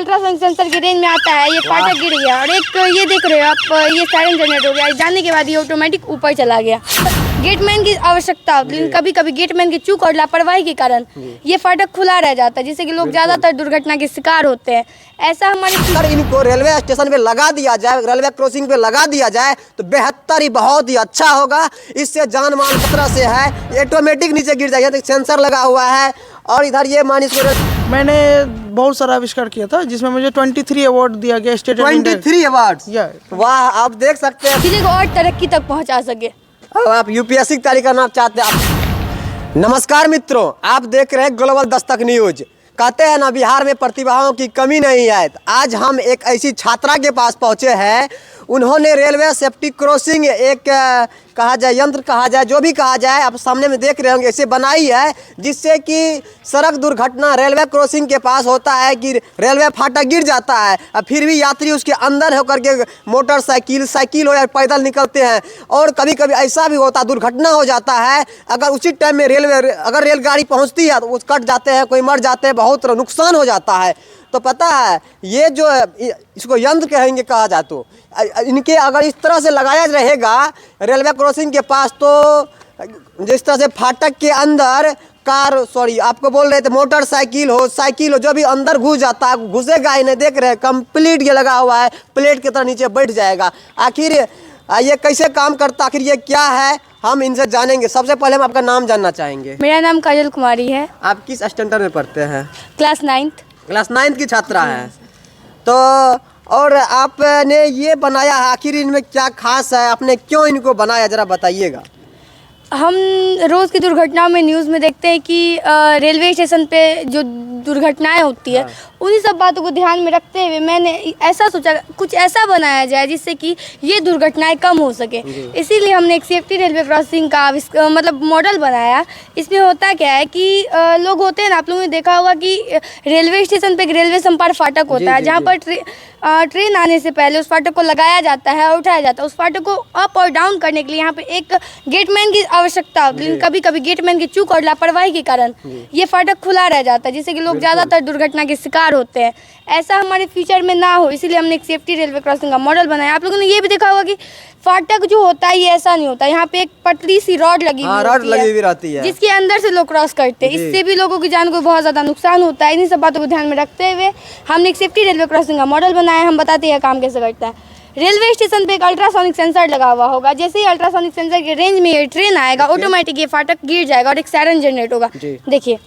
Ultrasound sensor की range में आता है, ये फाटक गिर गया। और एक ये देख रहे हो आप, ये सायरन जनरेट हो गया। जाने के बाद ये ऑटोमेटिक ऊपर चला गया। गेटमैन की आवश्यकता होती है, लेकिन कभी कभी गेटमैन की चूक और लापरवाही के कारण ये फाटक खुला रह जाता है, जिससे कि लोग ज़्यादातर दुर्घटना के शिकार होते हैं। ऐसा हमारे अगर इनको रेलवे स्टेशन पे लगा दिया जाए, रेलवे क्रॉसिंग पे लगा दिया जाए तो बेहतर ही बहुत ही अच्छा होगा। इससे जान माल खतरा से है, ऑटोमेटिक नीचे गिर जाएगा। तो सेंसर लगा हुआ है और इधर ये मानिस मैंने बहुत सारा आविष्कार किया था, जिसमें मुझे 23 अवार्ड दिया गया स्टेट 23 अवार्ड। वाह, आप देख सकते हैं जिले को और तरक्की तक पहुंचा सके। आप यूपीएससी की तैयारी करना चाहते हैं आप। नमस्कार मित्रों, आप देख रहे हैं ग्लोबल दस्तक न्यूज। कहते हैं ना, बिहार में प्रतिभाओं की कमी नहीं है। आज हम एक ऐसी छात्रा के पास पहुंचे हैं। उन्होंने रेलवे सेफ्टी क्रॉसिंग एक कहा जाए, यंत्र कहा जाए, जो भी कहा जाए, आप सामने में देख रहे होंगे, ऐसे बनाई है जिससे कि सड़क दुर्घटना रेलवे क्रॉसिंग के पास होता है कि रेलवे फाटक गिर जाता है और फिर भी यात्री उसके अंदर होकर के मोटरसाइकिल, साइकिल हो या पैदल निकलते हैं। और कभी कभी ऐसा भी होता, दुर्घटना हो जाता है। अगर उसी टाइम में अगर रेलगाड़ी पहुंचती है तो वो कट जाते हैं, कोई मर जाते हैं, बहुत नुकसान हो जाता है। तो पता है, ये जो इसको यंत्र कहेंगे कहा जाए तो इनके अगर इस तरह से लगाया रहेगा रेलवे क्रॉसिंग के पास, तो जिस तरह से फाटक के अंदर आपको बोल रहे थे मोटरसाइकिल हो, साइकिल हो, जो भी अंदर घुस जाता है, घुसेगा ही नहीं। देख रहे हैं कंप्लीट ये लगा हुआ है, प्लेट की तरह नीचे बैठ जाएगा। आखिर ये कैसे काम करता, आखिर ये क्या है, हम इनसे जानेंगे। सबसे पहले हम आपका नाम जानना चाहेंगे। मेरा नाम काजल कुमारी है। आप किस स्टैंडर्ड में पढ़ते हैं? Class 9th। क्लास 9th की छात्रा है। तो और आपने ये बनाया है, आखिर इनमें क्या खास है, आपने क्यों इनको बनाया, जरा बताइएगा। हम रोज़ की दुर्घटनाओं में न्यूज़ में देखते हैं कि रेलवे स्टेशन पे जो दुर्घटनाएं होती है, उन्हीं सब बातों को ध्यान में रखते हुए मैंने ऐसा सोचा कुछ ऐसा बनाया जाए जिससे कि ये दुर्घटनाएं कम हो सके। इसीलिए हमने एक सेफ्टी रेलवे क्रॉसिंग का मतलब मॉडल बनाया। इसमें होता क्या है कि लोग होते हैं ना, आप लोगों ने देखा होगा कि रेलवे स्टेशन पे एक रेलवे संपर्क फाटक होता है, जहाँ पर ट्रेन आने से पहले उस फाटक को लगाया जाता है और उठाया जाता है। उस फाटक को अप और डाउन करने के लिए यहाँ पे एक गेटमैन की आवश्यकता होती है, लेकिन कभी कभी गेटमैन की चूक और लापरवाही के कारण ये फाटक खुला रह जाता है, जिससे कि लोग ज़्यादातर दुर्घटना के शिकार होते हैं। ऐसा हमारे फ्यूचर में ना हो, इसीलिए हमने एक सेफ्टी रेलवे क्रॉसिंग का मॉडल बनाया। आप लोगों ने ये भी देखा होगा कि फाटक जो होता है ये ऐसा नहीं होता, यहाँ पे एक पतली सी रॉड लगी हुई रहती है, जिसके अंदर से लोग क्रॉस करते हैं। इससे भी लोगों की जान को बहुत ज़्यादा नुकसान होता है। इन्हीं सब बातों को ध्यान में रखते हुए हमने एक सेफ्टी रेलवे क्रॉसिंग का मॉडल बनाया। हम बताते हैं काम कैसे करता है। रेलवे स्टेशन पे एक अल्ट्रासोनिक सेंसर लगा हुआ होगा। जैसे ही अल्ट्रासोनिक सेंसर के रेंज में ये ट्रेन आएगा, ऑटोमेटिक ये फाटक गिर जाएगा और एक सायरन जनरेट होगा। देखिए,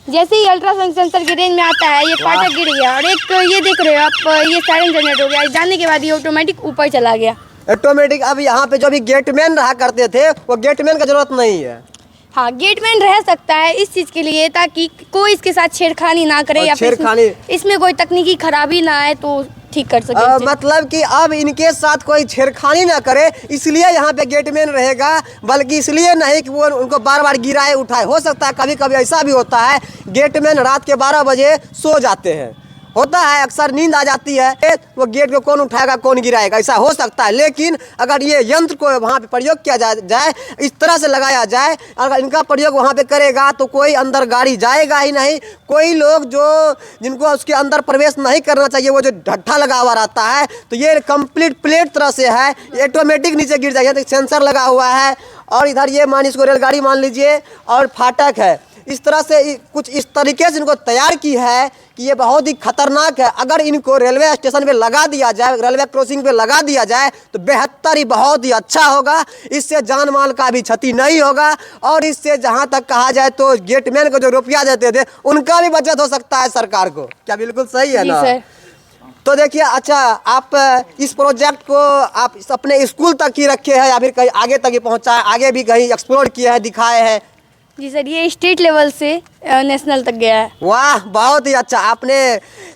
जैसे ही अल्ट्रासाउंड सेंसर की रेंज में आता है, ये फाटक गिर गया। और एक ये देख रहे हो आप, ये सायरन जनरेट हो गया। जाने के बाद ये ऑटोमेटिक ऊपर चला गया। ऑटोमेटिक। अब यहाँ पे जो भी गेटमैन रहा करते थे, वो गेटमैन का जरूरत नहीं है। हाँ, गेटमैन रह सकता है इस चीज़ के लिए, ताकि कोई इसके साथ छेड़खानी ना करे या फिर इसमें कोई तकनीकी खराबी ना आए तो ठीक कर सके। मतलब कि अब इनके साथ कोई छेड़खानी ना करे, इसलिए यहाँ पे गेटमैन रहेगा। बल्कि इसलिए नहीं कि वो उनको बार बार गिराए उठाए। हो सकता है कभी कभी ऐसा भी होता है, गेटमैन रात के 12 बजे सो जाते हैं, होता है अक्सर, नींद आ जाती है, वो गेट को कौन उठाएगा कौन गिराएगा, ऐसा हो सकता है। लेकिन अगर ये यंत्र को वहाँ पे प्रयोग किया जाए, इस तरह से लगाया जाए, अगर इनका प्रयोग वहाँ पे करेगा तो कोई अंदर गाड़ी जाएगा ही नहीं। कोई लोग जिनको उसके अंदर प्रवेश नहीं करना चाहिए, वो जो ढट्ठा लगा हुआ रहता है, तो ये कंप्लीट प्लेट तरह से है, ऑटोमेटिक नीचे गिर जाएगा। तो सेंसर लगा हुआ है और इधर ये इसको रेलगाड़ी मान लीजिए और फाटक है। इस तरह से कुछ इस तरीके से इनको तैयार की है कि ये बहुत ही खतरनाक है। अगर इनको रेलवे स्टेशन पे लगा दिया जाए, रेलवे क्रॉसिंग पे लगा दिया जाए तो बेहतर ही बहुत ही अच्छा होगा। इससे जान माल का भी क्षति नहीं होगा और इससे जहां तक कहा जाए तो गेटमैन को जो रुपया देते थे उनका भी बचत हो सकता है सरकार को। क्या बिल्कुल सही है ना? तो देखिए, अच्छा, आप इस प्रोजेक्ट को आप अपने स्कूल तक ही रखे हैं या फिर कहीं आगे तक ही पहुँचा है, आगे भी कहीं एक्सप्लोर किया है, दिखाए हैं? जी सर, ये स्टेट लेवल से नेशनल तक गया है। वाह, बहुत ही अच्छा। आपने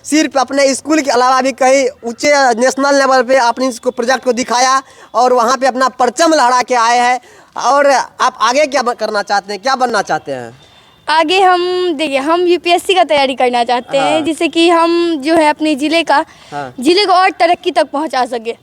सिर्फ अपने स्कूल के अलावा भी कहीं ऊंचे नेशनल लेवल पे आपने इसको प्रोजेक्ट को दिखाया और वहाँ पे अपना परचम लहरा के आए हैं। और आप आगे क्या करना चाहते हैं, क्या बनना चाहते हैं? आगे हम यूपीएससी का तैयारी करना चाहते हैं, जिससे कि हम जो है अपने जिले को और तरक्की तक पहुँचा सके।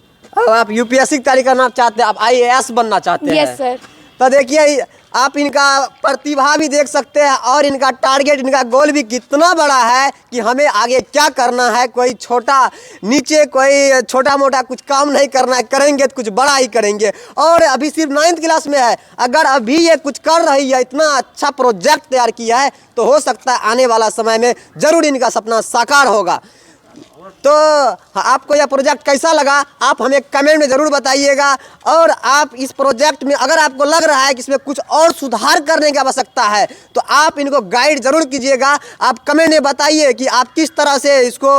आप यूपीएससी की तैयारी करना चाहते हैं, आप IAS बनना चाहते हैं? Yes sir. तो देखिए, आप इनका प्रतिभा भी देख सकते हैं और इनका टारगेट, इनका गोल भी कितना बड़ा है कि हमें आगे क्या करना है। कोई छोटा नीचे कोई छोटा मोटा कुछ काम नहीं करना है, करेंगे तो कुछ बड़ा ही करेंगे। और अभी सिर्फ 9th क्लास में है, अगर अभी ये कुछ कर रही है, इतना अच्छा प्रोजेक्ट तैयार किया है, तो हो सकता है आने वाला समय में ज़रूर इनका सपना साकार होगा। तो आपको यह प्रोजेक्ट कैसा लगा आप हमें कमेंट में ज़रूर बताइएगा। और आप इस प्रोजेक्ट में अगर आपको लग रहा है कि इसमें कुछ और सुधार करने की आवश्यकता है, तो आप इनको गाइड ज़रूर कीजिएगा। आप कमेंट में बताइए कि आप किस तरह से इसको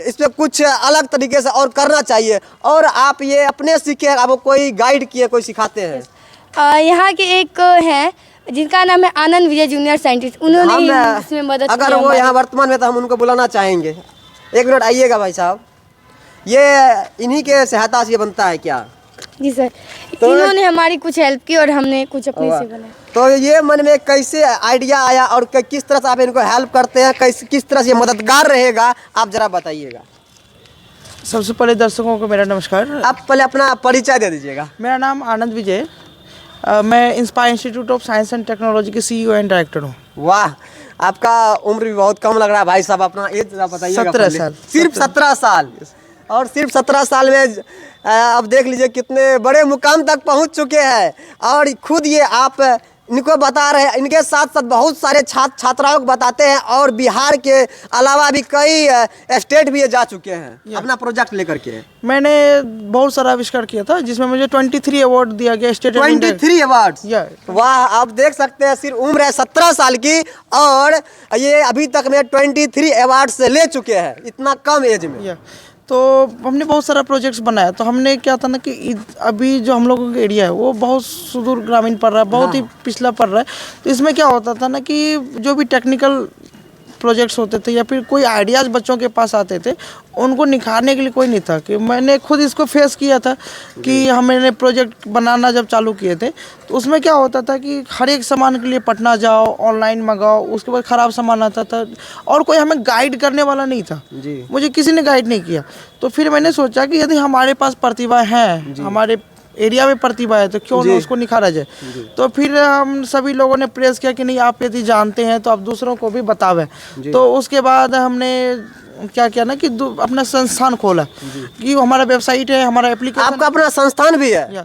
इसमें कुछ अलग तरीके से और करना चाहिए। और आप ये अपने सीखे, आपको कोई गाइड किए, कोई सिखाते हैं? यहाँ के एक हैं जिनका नाम है आनंद विजय जूनियर साइंटिस्ट, उन्होंने ही इसमें मदद की अगर वो हमारी। यहाँ वर्तमान में, तो हम उनको बुलाना चाहेंगे। एक मिनट आइएगा भाई साहब, ये इन्हीं के सहायता से ये बनता है क्या? जी सर, तो इन्होंने हमारी कुछ हेल्प की और हमने कुछ अपने से बनाया। तो ये मन में कैसे आइडिया आया और किस तरह से आप इनको हेल्प करते हैं, किस तरह से ये मददगार रहेगा, आप जरा बताइएगा। सबसे पहले दर्शकों को मेरा नमस्कार। आप पहले अपना परिचय दे दीजिएगा। मेरा नाम आनंद विजय, मैं inspire institute of science and technology के CEO एंड डायरेक्टर हूँ। वाह, आपका उम्र भी बहुत कम लग रहा है भाई साहब। अपना एज बताइएगा। 17 साल। सिर्फ 17 साल। और सिर्फ 17 साल में अब देख लीजिए कितने बड़े मुकाम तक पहुंच चुके हैं। और खुद ये आप इनको बता रहे हैं, इनके साथ साथ बहुत सारे छात्राओं को बताते हैं। और बिहार के अलावा भी कई स्टेट भी ये जा चुके हैं अपना प्रोजेक्ट लेकर के। मैंने बहुत सारा आविष्कार किया था, जिसमें मुझे 23 अवार्ड दिया गया स्टेट। 23 अवार्ड। वाह, आप देख सकते हैं सिर्फ उम्र है 17 साल की और ये अभी तक में 23 अवार्ड से ले चुके हैं, इतना कम एज में। तो हमने बहुत सारा प्रोजेक्ट्स बनाया। तो हमने क्या था ना कि अभी जो हम लोगों का एरिया है वो बहुत सुदूर ग्रामीण पड़ रहा है, बहुत ही पिछला पड़ रहा है। तो इसमें क्या होता था ना कि जो भी टेक्निकल प्रोजेक्ट्स होते थे या फिर कोई आइडियाज़ बच्चों के पास आते थे, उनको निखारने के लिए कोई नहीं था। कि मैंने खुद इसको फेस किया था कि हमने प्रोजेक्ट बनाना जब चालू किए थे, तो उसमें क्या होता था कि हर एक सामान के लिए पटना जाओ, ऑनलाइन मंगाओ, उसके बाद ख़राब सामान आता था और कोई हमें गाइड करने वाला नहीं था जी। मुझे किसी ने गाइड नहीं किया। तो फिर मैंने सोचा कि यदि हमारे पास प्रतिभा है, हमारे एरिया में प्रतिभा है, तो क्यों ना उसको निखारा जाए। तो फिर हम सभी लोगों ने प्रेस किया कि नहीं, आप यदि जानते हैं तो आप दूसरों को भी बतावें। तो उसके बाद हमने क्या किया ना कि अपना संस्थान खोला कि हमारा वेबसाइट है, हमारा एप्लीकेशन। आपका अपना संस्थान भी है?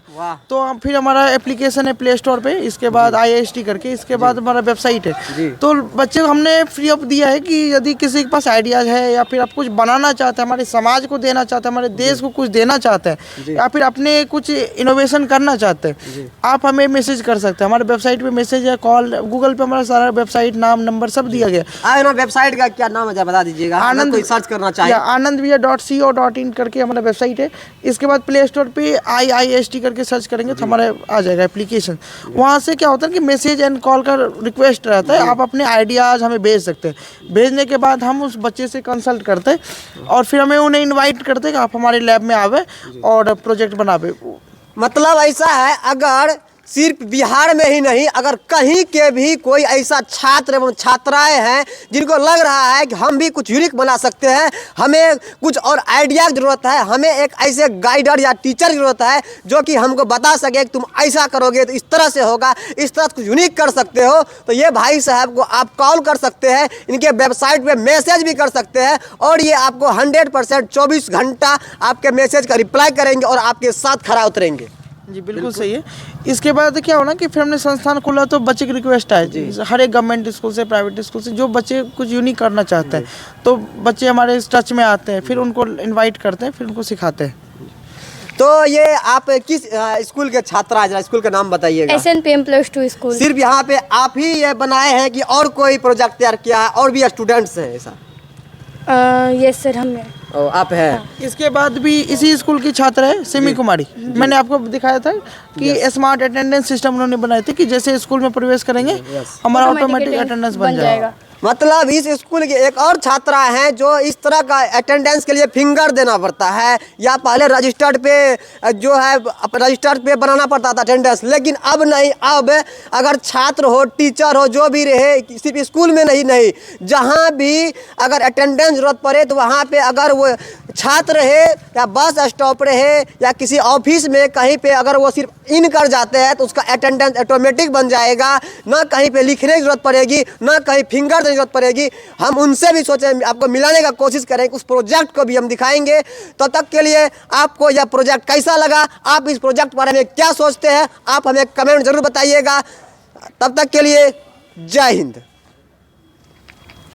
तो हम फिर हमारा एप्लीकेशन है प्ले स्टोर पे, इसके बाद IIST करके, इसके बाद हमारा वेबसाइट है। तो बच्चे को हमने फ्री ऑफ दिया है कि यदि किसी के पास आइडियाज है या फिर आप कुछ बनाना चाहते हैं, हमारे समाज को देना चाहते हैं, हमारे देश को कुछ देना चाहते हैं, या फिर अपने कुछ इनोवेशन करना चाहते हैं, आप हमें मैसेज कर सकते हैं। हमारे वेबसाइट पे मैसेज है, कॉल, गूगल पे हमारा सारा वेबसाइट, नाम, नंबर सब दिया गया। वेबसाइट का क्या नाम है बता दीजिएगा, आनंद सर्च करना चाहिए। आनंदविजय.co.in करके हमारा वेबसाइट है। इसके बाद प्ले स्टोर पे IIST करके सर्च करेंगे तो हमारे आ जाएगा एप्लीकेशन। वहाँ से क्या होता है कि मैसेज एंड कॉल का रिक्वेस्ट रहता है, आप अपने आइडियाज़ हमें भेज सकते हैं। भेजने के बाद हम उस बच्चे से कंसल्ट करते हैं और फिर हमें उन्हें इन्वाइट करते हैं कि आप हमारे लैब में आवे और प्रोजेक्ट बनावे। मतलब ऐसा है, अगर सिर्फ बिहार में ही नहीं, अगर कहीं के भी कोई ऐसा छात्र एवं छात्राएं हैं जिनको लग रहा है कि हम भी कुछ यूनिक बना सकते हैं, हमें कुछ और आइडिया की ज़रूरत है, हमें एक ऐसे गाइडर या टीचर की ज़रूरत है जो कि हमको बता सके कि तुम ऐसा करोगे तो इस तरह से होगा, इस तरह कुछ यूनिक कर सकते हो, तो ये भाई साहब को आप कॉल कर सकते हैं, इनके वेबसाइट पे मैसेज भी कर सकते हैं और ये आपको 100% 24 घंटा आपके मैसेज का रिप्लाई करेंगे और आपके साथ खड़ा उतरेंगे। जी बिल्कुल सही है। इसके बाद क्या होना कि फिर हमने संस्थान खोला तो बच्चे की रिक्वेस्ट आए हर एक गवर्नमेंट स्कूल से, प्राइवेट स्कूल से, जो बच्चे कुछ यूनिक करना चाहते हैं, तो बच्चे हमारे टच में आते हैं, फिर उनको इनवाइट करते हैं, फिर उनको सिखाते हैं। तो ये आप किस स्कूल के छात्र हैं, जरा स्कूल का नाम बताइएगा। SNPM+2 school. सिर्फ यहाँ पे आप ही ये बनाए हैं कि और कोई प्रोजेक्ट तैयार किया है और भी स्टूडेंट्स हैं ऐसा? यस सर, हमने। आप हैं। इसके बाद भी इसी स्कूल की छात्र है सिमी कुमारी। मैंने आपको दिखाया था कि स्मार्ट अटेंडेंस सिस्टम उन्होंने बनाए थे कि जैसे स्कूल में प्रवेश करेंगे हमारा ऑटोमेटिक अटेंडेंस बन जाएगा। मतलब इस स्कूल के एक और छात्रा हैं जो इस तरह का अटेंडेंस के लिए फिंगर देना पड़ता है, या पहले रजिस्टर्ड पे जो है रजिस्टर्ड पे बनाना पड़ता था अटेंडेंस, लेकिन अब नहीं। अब अगर छात्र हो, टीचर हो, जो भी रहे, सिर्फ स्कूल में नहीं, जहाँ भी अगर अटेंडेंस ज़रूरत पड़े तो वहाँ पे अगर वो छात्र है या बस स्टॉप रहे या किसी ऑफिस में कहीं पे अगर वो सिर्फ इन कर जाते हैं तो उसका अटेंडेंस ऑटोमेटिक बन जाएगा, ना कहीं पे लिखने की ज़रूरत पड़ेगी, ना कहीं फिंगर देने की ज़रूरत पड़ेगी। हम उनसे भी सोचें, आपको मिलाने का कोशिश करेंगे, उस प्रोजेक्ट को भी हम दिखाएंगे। तब तक के लिए आपको यह प्रोजेक्ट कैसा लगा, आप इस प्रोजेक्ट के बारे में क्या सोचते हैं, आप हमें कमेंट ज़रूर बताइएगा। तब तक के लिए जय हिंद।